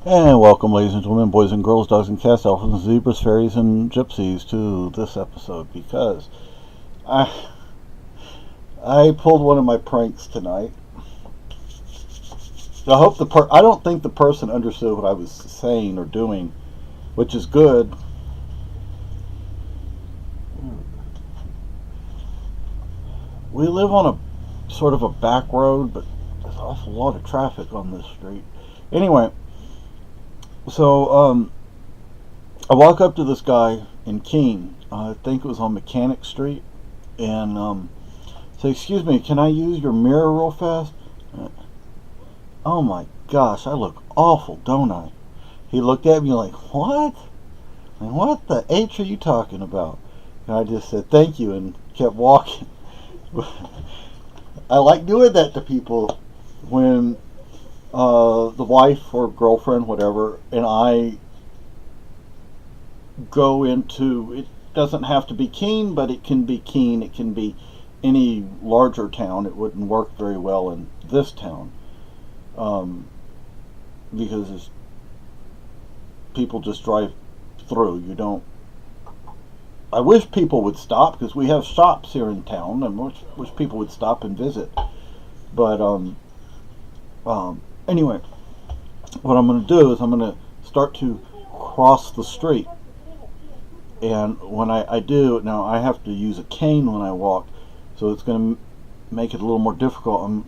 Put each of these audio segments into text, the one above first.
And welcome, ladies and gentlemen, boys and girls, dogs and cats, elephants, zebras, fairies, and gypsies, to this episode because I I pulled one of my pranks tonight. I don't think the person understood what I was saying or doing, which is good. We live on a sort of a back road, but there's an awful lot of traffic on this street. Anyway, so I walk up to this guy in Keene. I think it was on Mechanic Street, and say, "Excuse me, can I use your mirror real fast?" Oh my gosh, I look awful, don't I? He looked at me like, "What? And what the H are you talking about?" And I just said, "Thank you," and kept walking. I like doing that to people when the wife or girlfriend, whatever, and I go into it. Doesn't have to be Keene, but it can be Keene. It can be any larger town. It wouldn't work very well in this town because people just drive through. You don't. I wish people would stop because we have shops here in town, and wish people would stop and visit. But anyway, what I'm going to do is I'm going to start to cross the street. And when I do, now I have to use a cane when I walk, so it's going to make it a little more difficult.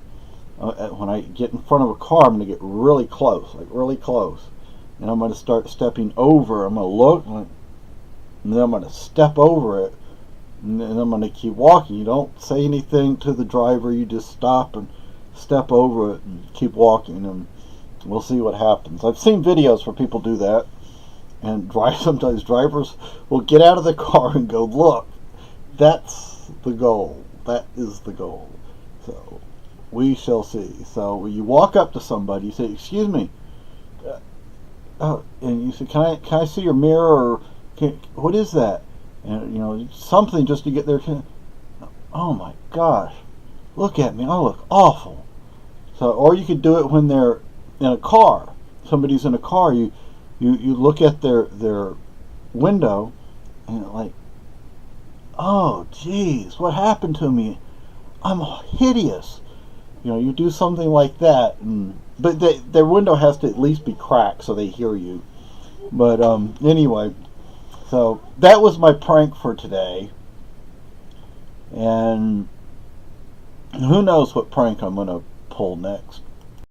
When I get in front of a car, I'm going to get really close, like really close. And I'm going to start stepping over. I'm going to look, and then I'm going to step over it, and then I'm going to keep walking. You don't say anything to the driver. You just stop and step over it and keep walking, and we'll see what happens. I've seen videos where people do that. And sometimes drivers will get out of the car and go, "Look, that's the goal. That is the goal." So we shall see. So when you walk up to somebody, you say, "Excuse me," and you say, "Can I see your mirror?" Or "What is that?" And something just to get their attention. Oh my gosh, look at me! I look awful. So, or you could do it when they're in a car. Somebody's in a car. You look at their window and you're like, "Oh geez, what happened to me? I'm hideous." You do something like that, but their window has to at least be cracked so they hear you. But anyway, so that was my prank for today, and who knows what prank I'm gonna pull next.